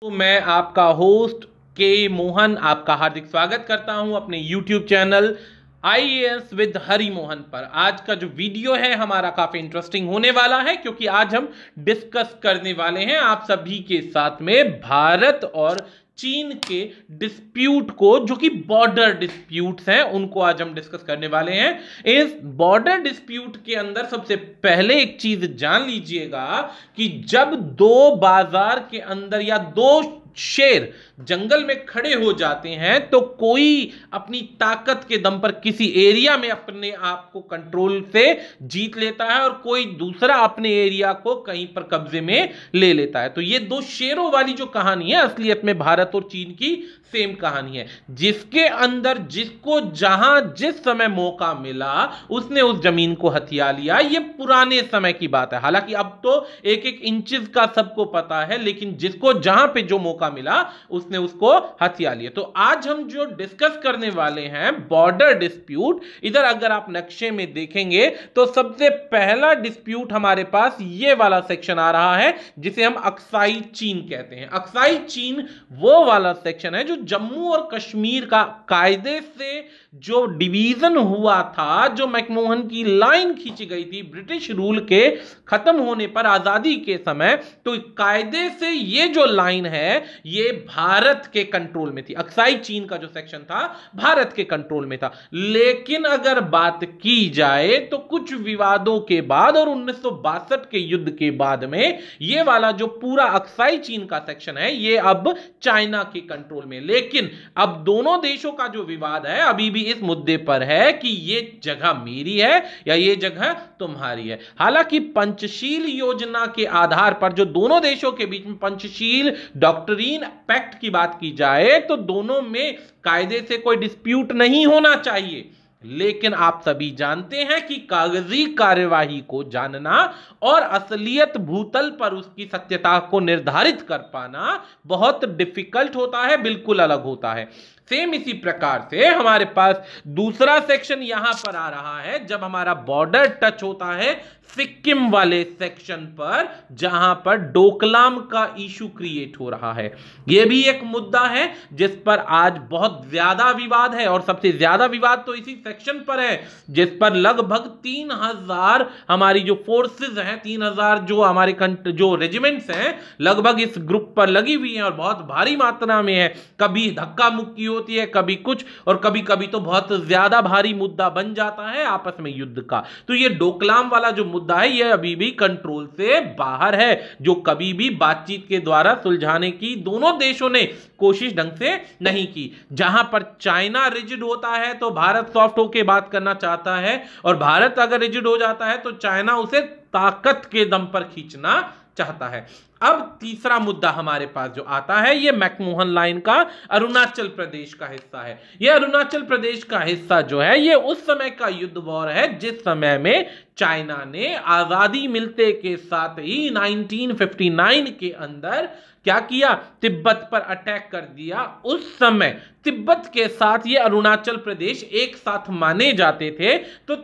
तो मैं आपका होस्ट के मोहन आपका हार्दिक स्वागत करता हूं अपने YouTube channel IAS with Hari Mohan पर। आज का जो वीडियो है हमारा काफी इंटरेस्टिंग होने वाला है, क्योंकि आज हम डिस्कस करने वाले हैं आप सभी के साथ में भारत और चीन के डिस्प्यूट को, जो कि बॉर्डर डिस्प्यूट्स हैं, उनको आज हम डिस्कस करने वाले हैं। इस बॉर्डर डिस्प्यूट के अंदर सबसे पहले एक चीज जान लीजिएगा कि जब दो बाजार के अंदर या दो शेर जंगल में खड़े हो जाते हैं तो कोई अपनी ताकत के दम पर किसी एरिया में अपने आप को कंट्रोल से जीत लेता है और कोई दूसरा अपने एरिया को कहीं पर कब्जे में ले लेता है। तो ये दो शेरों वाली जो कहानी है असलियत में भारत और चीन की सेम कहानी है, जिसके अंदर जिसको जहां जिस समय मौका मिला उसने उस जमीन को हथिया लिया। ये पुराने समय की बात है, हालांकि अब तो एक एक इंचेस का सबको पता है, लेकिन जिसको जहां पे जो मौका मिला उसने उसको हथिया लिया। तो आज हम जो डिस्कस करने वाले हैं बॉर्डर डिस्प्यूट, इधर अगर आप नक्शे में देखेंगे तो सबसे पहला डिस्प्यूट हमारे पास ये वाला सेक्शन आ रहा है जिसे हम अक्साई चीन कहते हैं। अक्साई चीन वो वाला सेक्शन है जो जम्मू और कश्मीर का कायदे से जो डिवीजन हुआ था, जो मैकमोहन की लाइन खींची गई थी ब्रिटिश रूल के खत्म होने पर आजादी के समय, तो कायदे से ये जो लाइन है ये भारत के कंट्रोल में थी। अक्साई चीन का जो सेक्शन था भारत के कंट्रोल में था। लेकिन अगर बात की जाए तो कुछ विवादों के बाद और 1962 के युद्ध के बाद में ये वाला जो पूरा अक्साई चीन का सेक्शन है ये अब चाइना के कंट्रोल में। लेकिन अब दोनों देशों का जो विवाद है अभी भी इस मुद्दे पर है कि ये जगह मेरी है या ये जगह तुम्हारी है। हालांकि पंचशील योजना के आधार पर जो दोनों देशों के बीच में पंचशील डॉक्ट्रिन पैक्ट की बात की जाए तो दोनों में कायदे से कोई डिस्प्यूट नहीं होना चाहिए। लेकिन आप सभी जानते हैं कि कागजी कार्यवाही को जानना और असलियत भूतल पर उसकी सत्यता को निर्धारित कर पाना बहुत डिफिकल्ट होता है, बिल्कुल अलग होता है। सेम इसी प्रकार से हमारे पास दूसरा सेक्शन यहां पर आ रहा है जब हमारा बॉर्डर टच होता है सिक्किम वाले सेक्शन पर, जहां पर डोकलाम का इशू क्रिएट हो रहा है। यह भी एक मुद्दा है जिस पर आज बहुत ज्यादा विवाद है और सबसे ज्यादा विवाद तो इसी सेक्शन पर है, जिस पर लगभग 3000 हमारी जो फोर्सेस हैं, 3000 जो हमारे जो रेजिमेंट्स हैं लगभग इस ग्रुप पर लगी हुई हैं और बहुत भारी मात्रा में है। कभी धक्का मुक्की होती है, कभी कुछ, और कभी कभी तो बहुत ज्यादा भारी मुद्दा बन जाता है आपस में युद्ध का। तो ये डोकलाम वाला जो मुद्दा है ये अभी भी कंट्रोल से बाहर है, जो कभी भी बातचीत के द्वारा सुलझाने की दोनों देशों ने कोशिश ढंग से नहीं की। जहां पर चाइना रिजिड होता है तो भारत सॉफ्ट होकर बात करना चाहता है, और भारत अगर रिजिड हो जाता है तो चाइना उसे ताकत के दम पर खींचना चाहता है। अब तीसरा मुद्दा हमारे पास जो आता है ये मैकमोहन लाइन का अरुणाचल प्रदेश का हिस्सा है। ये अरुणाचल प्रदेश का हिस्सा जो है ये उस समय का युद्ध वॉर है जिस समय में चाइना ने आजादी मिलते के साथ ही 1959 के अंदर क्या किया, तिब्बत पर अटैक कर दिया। उस समय तिब्बत के साथ ये अरुणाचल प्रदेश एक साथ माने जाते थे, तो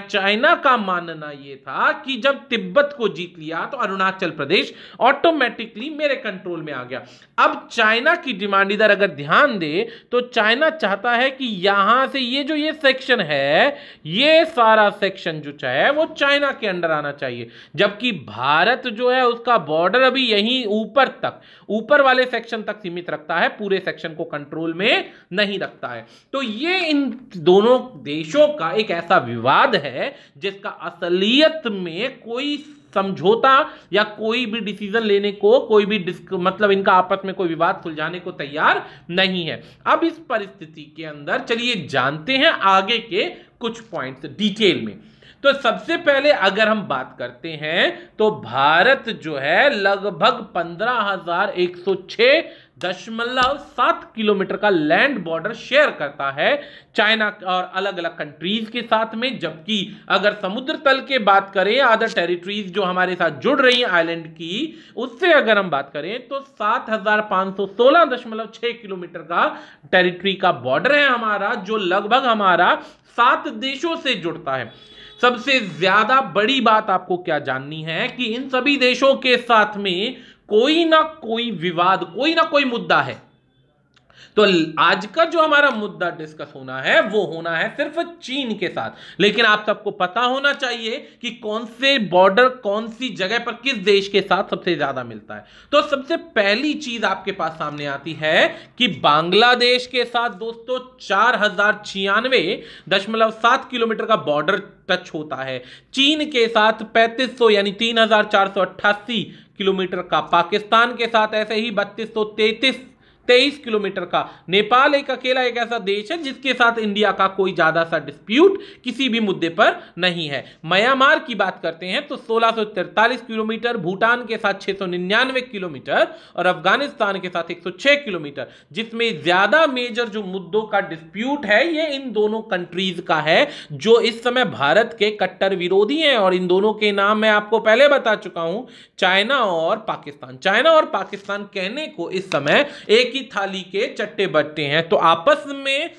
चाइना का मानना ये था कि जब तिब्बत को जीत लिया तो अरुणाचल प्रदेश ऑटोमेटिकली मेरे कंट्रोल में आ गया। अब चाइना की डिमांड इधर अगर ध्यान दे तो चाइना चाहता है कि यहां से ये जो ये सेक्शन है ये सारा सेक्शन जो चाहे वो चाइना के अंडर आना चाहिए, जबकि भारत जो है उसका बॉर्डर अभी यहीं ऊपर तक, ऊपर वाले सेक्शन तक सीमित रखता है, पूरे सेक्शन को कंट्रोल में नहीं रखता है। तो ये इन दोनों देशों का एक ऐसा विवाद है जिसका असलियत में कोई समझौता या कोई भी डिसीजन लेने को, कोई भी मतलब इनका आपस में कोई विवाद सुलझाने को तैयार नहीं है। अब इस परिस्थिति के अंदर चलिए जानते हैं आगे के कुछ पॉइंट्स डिटेल में। तो सबसे पहले अगर हम बात करते हैं तो भारत जो है लगभग 15,106.7 किलोमीटर का लैंड बॉर्डर शेयर करता है चाइना और अलग अलग कंट्रीज के साथ में, जबकि अगर समुद्र तल के बात करें अदर टेरिटरीज जो हमारे साथ जुड़ रही हैं आइलैंड की, उससे अगर हम बात करें तो 7,516.6 किलोमीटर का टेरिटरी का बॉर्डर है हमारा, जो लगभग हमारा 7 देशों से जुड़ता है। सबसे ज्यादा बड़ी बात आपको क्या जाननी है कि इन सभी देशों के साथ में कोई ना कोई विवाद, कोई ना कोई मुद्दा है। तो आज का जो हमारा मुद्दा डिस्कस होना है वो होना है सिर्फ चीन के साथ। लेकिन आप सबको पता होना चाहिए कि कौन से बॉर्डर कौन सी जगह पर किस देश के साथ सबसे ज्यादा मिलता है। तो सबसे पहली चीज आपके पास सामने आती है कि बांग्लादेश के साथ दोस्तों 4096.7 किलोमीटर का बॉर्डर टच होता है। चीन के साथ 3500 यानी 3488 किलोमीटर का, पाकिस्तान के साथ ऐसे ही 3223 किलोमीटर का। नेपाल एक अकेला एक ऐसा देश है जिसके साथ इंडिया का कोई ज्यादा सा डिस्प्यूट किसी भी मुद्दे पर नहीं है। म्यांमार की बात करते हैं तो 1643 किलोमीटर, भूटान के साथ 699 किलोमीटर और अफगानिस्तान के साथ 106 किलोमीटर। जिसमें ज्यादा मेजर जो मुद्दों का डिस्प्यूट है ये इन दोनों कंट्रीज का है जो इस समय भारत के कट्टर विरोधी हैं। और इन दोनों के नाम मैं आपको पहले बता चुका हूं, चाइना और पाकिस्तान। चाइना और पाकिस्तान कहने को इस समय एक ही थाली के चट्टे बट्टे हैं। तो आपस में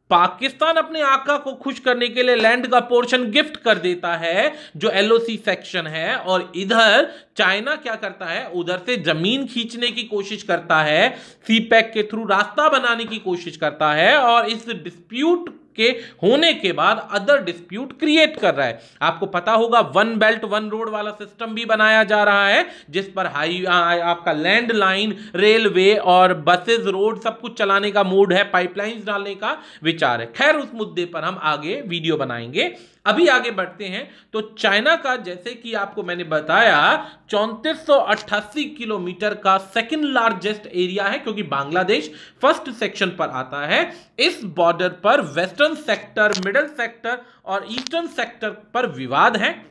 पाकिस्तान अपने आका को खुश करने के लिए लैंड का पोर्शन गिफ्ट कर देता है जो एलओसी सेक्शन है, और इधर चाइना क्या करता है, उधर से जमीन खींचने की कोशिश करता है, सीपैक के थ्रू रास्ता बनाने की कोशिश करता है और इस डिस्प्यूट के होने के बाद अदर डिस्प्यूट क्रिएट कर रहा है। आपको पता होगा वन बेल्ट वन रोड वाला सिस्टम भी बनाया जा रहा है जिस पर आपका लैंड लाइन, रेलवे और बसेस, रोड सब कुछ चलाने का मूड है, पाइपलाइंस डालने का विचार है। खैर उस मुद्दे पर हम आगे वीडियो बनाएंगे। अभी आगे बढ़ते हैं तो चाइना का, जैसे कि आपको मैंने बताया, 3488 किलोमीटर का सेकंड लार्जेस्ट एरिया है क्योंकि बांग्लादेश फर्स्ट सेक्शन पर आता है। इस बॉर्डर पर वेस्टर्न सेक्टर, मिडिल सेक्टर और ईस्टर्न सेक्टर पर विवाद है।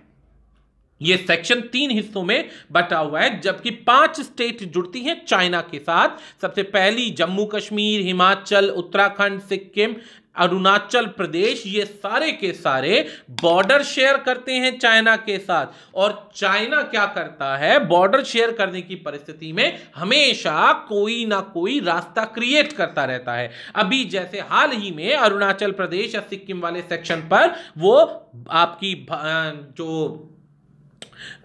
यह सेक्शन 3 हिस्सों में बटा हुआ है जबकि 5 स्टेट जुड़ती हैं चाइना के साथ। सबसे पहली जम्मू कश्मीर, हिमाचल, उत्तराखंड, सिक्किम, अरुणाचल प्रदेश, ये सारे के सारे बॉर्डर शेयर करते हैं चाइना के साथ। और चाइना क्या करता है, बॉर्डर शेयर करने की परिस्थिति में हमेशा कोई ना कोई रास्ता क्रिएट करता रहता है। अभी जैसे हाल ही में अरुणाचल प्रदेश या सिक्किम वाले सेक्शन पर वो आपकी जो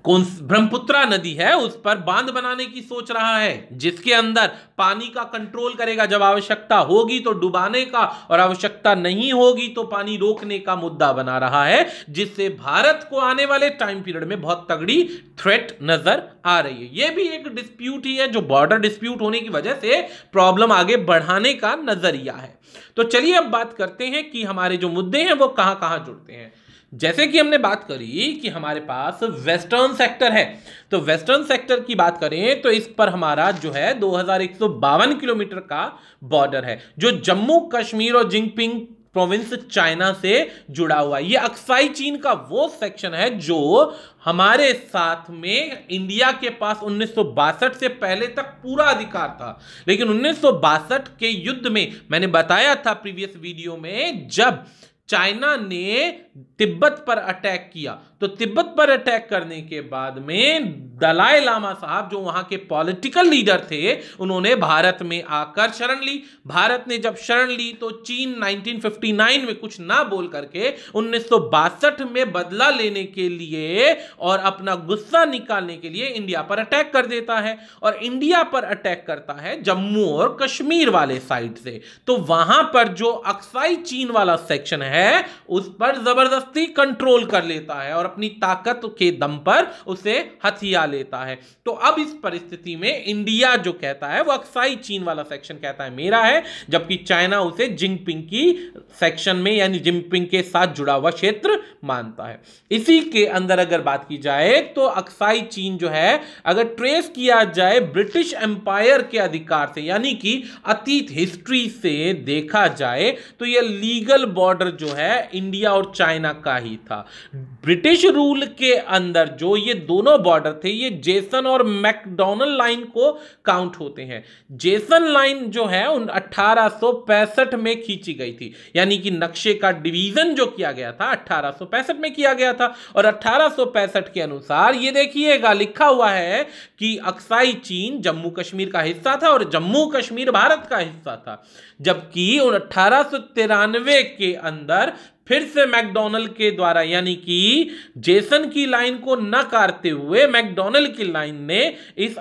ब्रह्मपुत्रा नदी है उस पर बांध बनाने की सोच रहा है जिसके अंदर पानी का कंट्रोल करेगा। जब आवश्यकता होगी तो डुबाने का और आवश्यकता नहीं होगी तो पानी रोकने का मुद्दा बना रहा है, जिससे भारत को आने वाले टाइम पीरियड में बहुत तगड़ी थ्रेट नजर आ रही है। यह भी एक डिस्प्यूट ही है जो बॉर्डर डिस्प्यूट होने की वजह से प्रॉब्लम आगे बढ़ाने का नजरिया है। तो चलिए अब बात करते हैं कि हमारे जो मुद्दे हैं वो कहां कहां जुड़ते हैं। जैसे कि हमने बात करी कि हमारे पास वेस्टर्न सेक्टर है, तो वेस्टर्न सेक्टर की बात करें तो इस पर हमारा जो है 2152 किलोमीटर का बॉर्डर है जो जम्मू कश्मीर और जिंगपिंग प्रोविंस चाइना से जुड़ा हुआ है। ये अक्साई चीन का वो सेक्शन है जो हमारे साथ में इंडिया के पास 1962 से पहले तक पूरा अधिकार था। लेकिन 1962 के युद्ध में मैंने बताया था प्रीवियस वीडियो में, जब चाइना ने तिब्बत पर अटैक किया तो तिब्बत पर अटैक करने के बाद में दलाई लामा साहब जो वहां के पॉलिटिकल लीडर थे उन्होंने भारत में आकर शरण ली। भारत ने जब शरण ली तो चीन 1959 में कुछ ना बोल करके 1962 में बदला लेने के लिए और अपना गुस्सा निकालने के लिए इंडिया पर अटैक कर देता है और इंडिया पर अटैक करता है जम्मू और कश्मीर वाले साइड से। तो वहां पर जो अक्साई चीन वाला सेक्शन है उस पर जबरदस्ती कंट्रोल कर लेता है और अपनी ताकत के दम पर उसे हथिया लेता है। तो अब इस परिस्थिति में इंडिया जो कहता है वो अक्साई चीन वाला सेक्शन कहता है मेरा है, जबकि चाइना उसे जिंगपिंग की सेक्शन में यानी जिंगपिंग के साथ जुड़ा हुआ क्षेत्र मानता है। इसी के अंदर अगर बात की जाए तो अक्साई चीन जो है अगर ट्रेस किया जाए ब्रिटिश एम्पायर के अधिकार से यानी कि अतीत हिस्ट्री से देखा जाए तो यह लीगल बॉर्डर जो है इंडिया और चाइना का ही था। ब्रिटिश रूल के अंदर जो ये दोनों बॉर्डर थे ये जेसन और मैकडॉनल्ड लाइन को काउंट होते हैं। जेसन लाइन जो है 1865 में खींची गई थी, यानी कि नक्शे का डिवीजन जो किया गया था 1865 में किया गया था और 1865 के अनुसार ये देखिएगा लिखा हुआ है कि अक्साई चीन जम्मू कश्मीर का हिस्सा था और जम्मू कश्मीर भारत का हिस्सा था। जबकि 1893 के अंदर फिर से मैकडॉनल्ड के द्वारा यानी कि जेसन की लाइन को न काटते हुए मैकडॉनल्ड की लाइन ने इस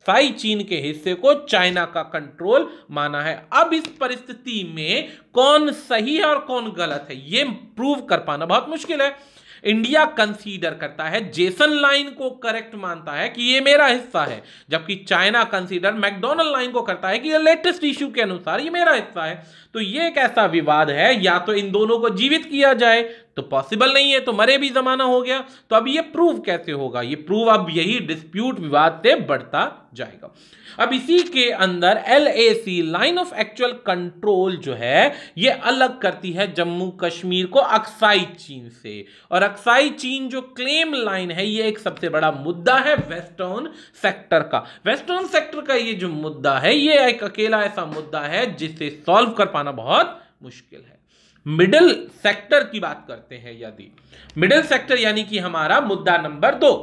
अक्साई चीन के हिस्से को चाइना का कंट्रोल माना है। अब इस परिस्थिति में कौन सही है और कौन गलत है यह प्रूव कर पाना बहुत मुश्किल है। इंडिया कंसीडर करता है, जेसन लाइन को करेक्ट मानता है कि ये मेरा हिस्सा है, जबकि चाइना कंसीडर मैकडोनल्ड लाइन को करता है कि ये लेटेस्ट इश्यू के अनुसार ये मेरा हिस्सा है। तो ये एक ऐसा विवाद है, या तो इन दोनों को जीवित किया जाए तो पॉसिबल नहीं है, तो मरे भी जमाना हो गया। तो अब ये प्रूव कैसे होगा? ये प्रूव अब यही डिस्प्यूट विवाद से बढ़ता जाएगा। अब इसी के अंदर LAC line of actual control जो है ये अलग करती है जम्मू कश्मीर को अक्साई चीन से, और अक्साई चीन जो क्लेम लाइन है ये एक सबसे बड़ा मुद्दा है वेस्टर्न सेक्टर का। वेस्टर्न सेक्टर का ये जो मुद्दा है ये एक अकेला ऐसा मुद्दा है जिसे सॉल्व कर पाना बहुत मुश्किल है। मिडिल सेक्टर की बात करते हैं, यदि मिडिल सेक्टर यानी कि हमारा मुद्दा नंबर 2,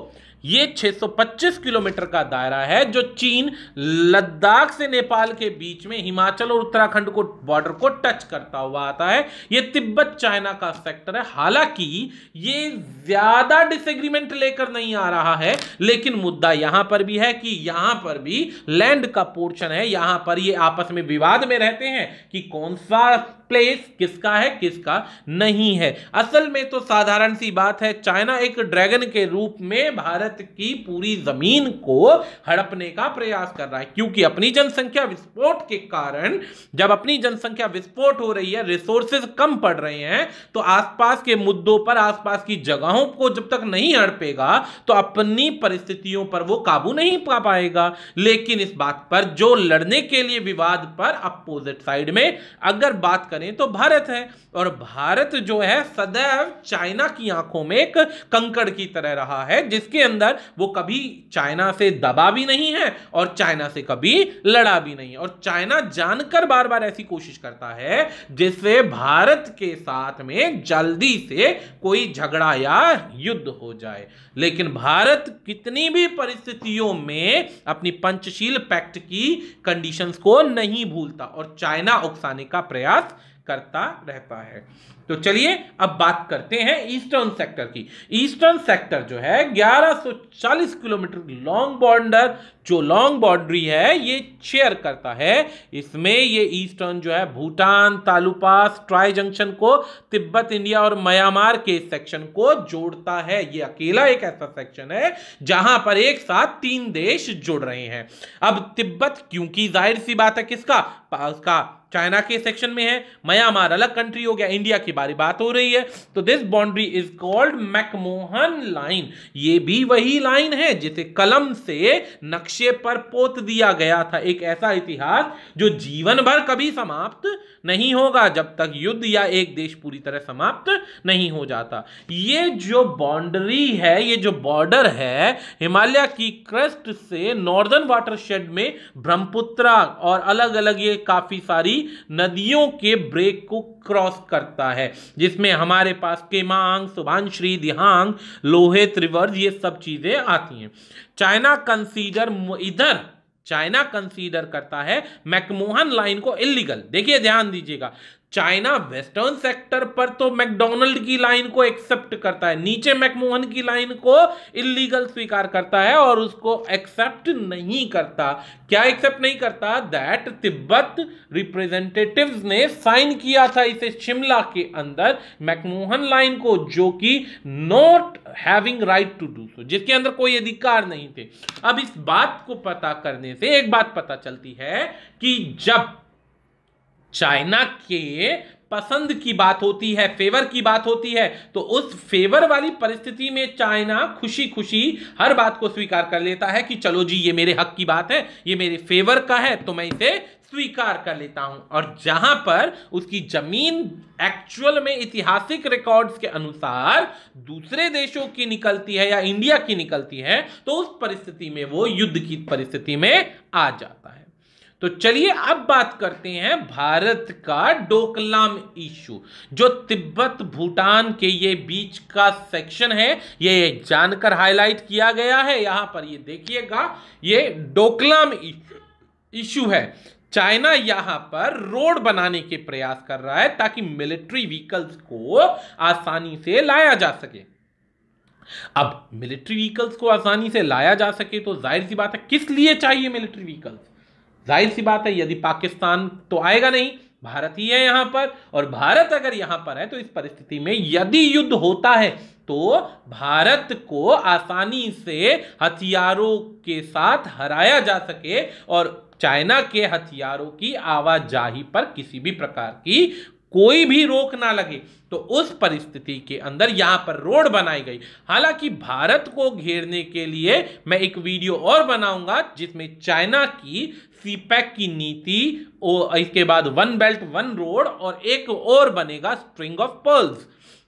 ये 625 किलोमीटर का दायरा है जो चीन लद्दाख से नेपाल के बीच में हिमाचल और उत्तराखंड को बॉर्डर को टच करता हुआ आता है। ये तिब्बत चाइना का सेक्टर है। हालांकि ये ज्यादा डिसएग्रीमेंट लेकर नहीं आ रहा है, लेकिन मुद्दा यहां पर भी है कि यहां पर भी लैंड का पोर्शन है, यहां पर ये आपस में विवाद में रहते हैं कि कौन सा प्लेस किसका है किसका नहीं है। असल में तो साधारण सी बात है, चाइना एक ड्रैगन के रूप में भारत की पूरी जमीन को हड़पने का प्रयास कर रहा है, क्योंकि अपनी जनसंख्या विस्फोट के कारण, जब अपनी जनसंख्या विस्फोट हो रही है, रिसोर्सेज कम पड़ रहे हैं, तो आसपास के मुद्दों पर, आसपास की जगहों को जब तक नहीं हड़पेगा तो अपनी परिस्थितियों पर वो काबू नहीं पा पाएगा। लेकिन इस बात पर जो लड़ने के लिए विवाद पर अपोजिट साइड में अगर बात करें तो भारत है, और भारत जो है सदैव चाइना की आंखों में एक कंकड़ की तरह रहा है, जिसके अंदर वो कभी चाइना से दबा भी नहीं है और चाइना से कभी लड़ा भी नहीं है। और चाइना जानकर बार बार ऐसी कोशिश करता है जिससे भारत के साथ में जल्दी से कोई झगड़ा या युद्ध हो जाए। लेकिन भारत कितनी भी परिस्थितियों में अपनी पंचशील पैक्ट की कंडीशंस को नहीं भूलता और चाइना उकसाने का प्रयास करता रहता है। तो चलिए अब बात करते हैं ईस्टर्न सेक्टर की। ईस्टर्न सेक्टर जो है 1140 किलोमीटर लॉन्ग बॉर्डर, जो लॉन्ग बाउंड्री है ये शेयर करता है। इसमें ये ईस्टर्न जो है भूटान, तालुपास, ट्राई जंक्शन को, तिब्बत, इंडिया और म्यांमार के सेक्शन को जोड़ता है। ये अकेला एक ऐसा सेक्शन है जहां पर एक साथ 3 देश जुड़ रहे हैं। अब तिब्बत, क्योंकि जाहिर सी बात है किसका, उसका चाइना के सेक्शन में है, म्यांमार अलग कंट्री हो गया, इंडिया की बारी बात हो रही है। तो this boundary is called McMahon line. ये भी वही लाइन है जिसे कलम से नक्शे पर पोत दिया गया था। एक ऐसा इतिहास जो जीवन भर कभी समाप्त नहीं होगा जब तक युद्ध या एक देश पूरी तरह समाप्त नहीं हो जाता। ये जो बाउंड्री है, ये जो बॉर्डर है, हिमालय की क्रस्ट से नॉर्दर्न वाटरशेड में ब्रह्मपुत्र और अलग अलग ये काफी सारी नदियों के ब्रेक को क्रॉस करता है, जिसमें हमारे पास केमांग, सुभानश्री, दिहांग, लोहित रिवर्स, ये सब चीजें आती हैं। चाइना कंसीडर करता है मैकमोहन लाइन को इलीगल। देखिए ध्यान दीजिएगा, चाइना वेस्टर्न सेक्टर पर तो मैकडोनल्ड की लाइन को एक्सेप्ट करता है, नीचे मैकमोहन की लाइन को इलीगल स्वीकार करता है और उसको एक्सेप्ट नहीं करता। क्या एक्सेप्ट नहीं करता? दैट तिब्बत रिप्रेजेंटेटिव्स ने साइन किया था इसे शिमला के अंदर मैकमोहन लाइन को, जो कि not having right to do so, जिसके अंदर कोई अधिकार नहीं थे। अब इस बात को पता करने से एक बात पता चलती है कि जब चाइना के पसंद की बात होती है, फेवर की बात होती है, तो उस फेवर वाली परिस्थिति में चाइना खुशी खुशी हर बात को स्वीकार कर लेता है कि चलो जी ये मेरे हक की बात है, ये मेरे फेवर का है, तो मैं इसे स्वीकार कर लेता हूं। और जहां पर उसकी जमीन एक्चुअल में ऐतिहासिक रिकॉर्ड्स के अनुसार दूसरे देशों की निकलती है या इंडिया की निकलती है, तो उस परिस्थिति में वो युद्ध की परिस्थिति में आ जाता है। तो चलिए अब बात करते हैं भारत का डोकलाम इशू, जो तिब्बत भूटान के ये बीच का सेक्शन है, ये जानकर हाईलाइट किया गया है यहां पर। ये देखिएगा, ये डोकलाम इशू है। चाइना यहां पर रोड बनाने के प्रयास कर रहा है ताकि मिलिट्री व्हीकल्स को आसानी से लाया जा सके। अब मिलिट्री व्हीकल्स को आसानी से लाया जा सके तो जाहिर सी बात है किस लिए चाहिए मिलिट्री व्हीकल्स। जाहिर सी बात है यदि पाकिस्तान तो आएगा नहीं, भारत ही है यहां पर, और भारत अगर यहां पर है तो इस परिस्थिति में यदि युद्ध होता है तो भारत को आसानी से हथियारों के साथ हराया जा सके और चाइना के हथियारों की आवाजाही पर किसी भी प्रकार की कोई भी रोक ना लगे। तो उस परिस्थिति के अंदर यहां पर रोड बनाई गई। हालांकि भारत को घेरने के लिए मैं एक वीडियो और बनाऊंगा जिसमें चाइना की सीपैक की नीति और इसके बाद वन बेल्ट वन रोड और एक और बनेगा string of pearls.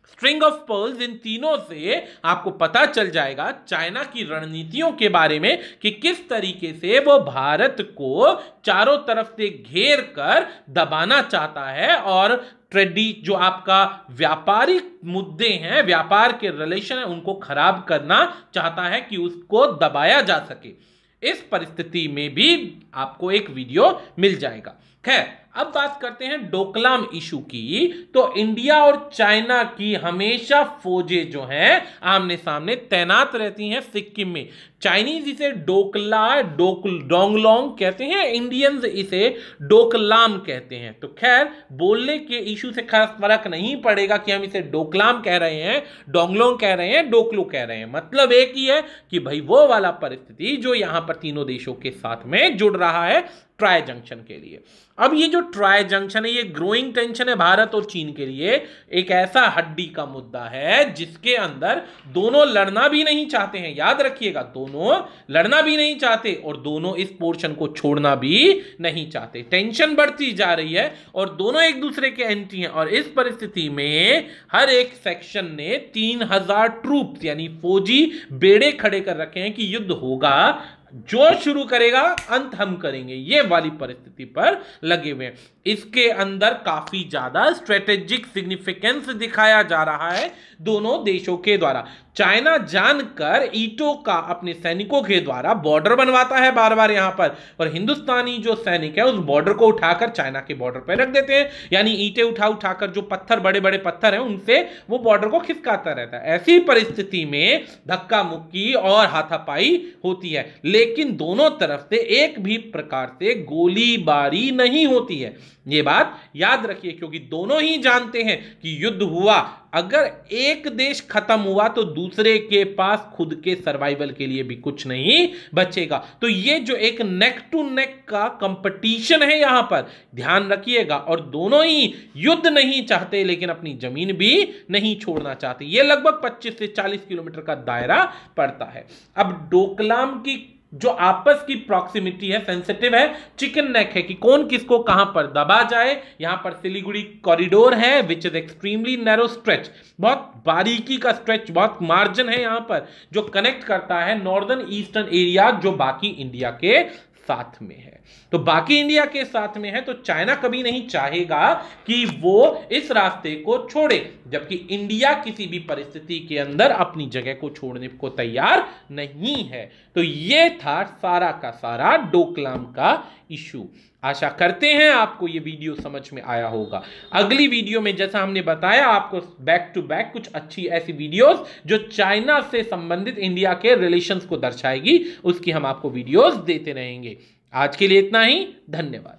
String of pearls, इन तीनों से आपको पता चल जाएगा चाइना की रणनीतियों के बारे में कि किस तरीके से वो भारत को चारों तरफ से घेर कर दबाना चाहता है और जो आपका व्यापारिक मुद्दे हैं, व्यापार के रिलेशन है, उनको खराब करना चाहता है कि उसको दबाया जा सके। इस परिस्थिति में भी आपको एक वीडियो मिल जाएगा। खैर, अब बात करते हैं डोकलाम इशू की। तो इंडिया और चाइना की हमेशा फौजें जो हैं आमने सामने तैनात रहती हैं सिक्किम में। चाइनीज इसे डोंगलोंग कहते हैं, इंडियंस इसे डोकलाम कहते हैं। तो खैर, बोलने के इशू से खास फर्क नहीं पड़ेगा कि हम इसे डोकलाम कह रहे हैं, डोंगलोंग कह रहे हैं, डोकलू कह रहे हैं, मतलब एक ही है कि भाई वो वाला परिस्थिति जो यहां पर तीनों देशों के साथ में जुड़ रहा है ट्राई जंक्शन के लिए। अब ये जो ट्राई जंक्शन है ये ग्रोइंग टेंशन है भारत और चीन के लिए, एक ऐसा हड्डी का मुद्दा है जिसके अंदर दोनों लड़ना भी नहीं चाहते हैं। याद रखिएगा, दोनों लड़ना भी नहीं चाहते और दोनों इस पोर्शन को छोड़ना भी नहीं चाहते। टेंशन बढ़ती जा रही है और दोनों एक दूसरे के एंटी हैं और इस परिस्थिति में हर एक सेक्शन ने 3000 ट्रूप्स यानी फौजी बेड़े खड़े कर रखे हैं कि युद्ध होगा, जो शुरू करेगा अंत हम करेंगे, ये वाली परिस्थिति पर लगे हुए हैं। इसके अंदर काफी ज्यादा स्ट्रेटेजिक सिग्निफिकेंस दिखाया जा रहा है दोनों देशों के द्वारा। चाइना जानकर ईंटों का अपने सैनिकों के द्वारा बॉर्डर बनवाता है बार बार यहां पर, और हिंदुस्तानी जो सैनिक है उस बॉर्डर को उठाकर चाइना के बॉर्डर पर रख देते हैं, यानी ईंटें उठाकर जो पत्थर, बड़े बड़े पत्थर हैं, उनसे वो बॉर्डर को खिसकाता रहता है। ऐसी परिस्थिति में धक्का मुक्की और हाथापाई होती है, लेकिन दोनों तरफ से एक भी प्रकार से गोलीबारी नहीं होती है। ये बात याद रखिए, क्योंकि दोनों ही जानते हैं कि युद्ध हुआ, अगर एक देश खत्म हुआ तो दूसरे के पास खुद के सर्वाइवल के लिए भी कुछ नहीं बचेगा। तो ये जो एक नेक टू नेक का कंपटीशन है यहां पर, ध्यान रखिएगा, और दोनों ही युद्ध नहीं चाहते लेकिन अपनी जमीन भी नहीं छोड़ना चाहते। ये लगभग 25 से 40 किलोमीटर का दायरा पड़ता है। अब डोकलाम की जो आपस की प्रॉक्सिमिटी है, सेंसिटिव है, चिकन नेक है कि कौन किसको कहां पर दबा जाए। यहां पर सिलीगुड़ी कॉरिडोर है which is extremely narrow stretch, बहुत बारीकी का स्ट्रेच, बहुत मार्जिन है यहां पर जो कनेक्ट करता है नॉर्दर्न ईस्टर्न एरिया जो बाकी इंडिया के साथ में है। तो बाकी इंडिया के साथ में है तो चाइना कभी नहीं चाहेगा कि वो इस रास्ते को छोड़े, जबकि इंडिया किसी भी परिस्थिति के अंदर अपनी जगह को छोड़ने को तैयार नहीं है। तो ये था सारा का सारा डोकलाम का इशू। आशा करते हैं आपको ये वीडियो समझ में आया होगा। अगली वीडियो में जैसा हमने बताया आपको बैक टू बैक कुछ अच्छी ऐसी वीडियोस जो चाइना से संबंधित इंडिया के रिलेशंस को दर्शाएगी, उसकी हम आपको वीडियोस देते रहेंगे। आज के लिए इतना ही, धन्यवाद।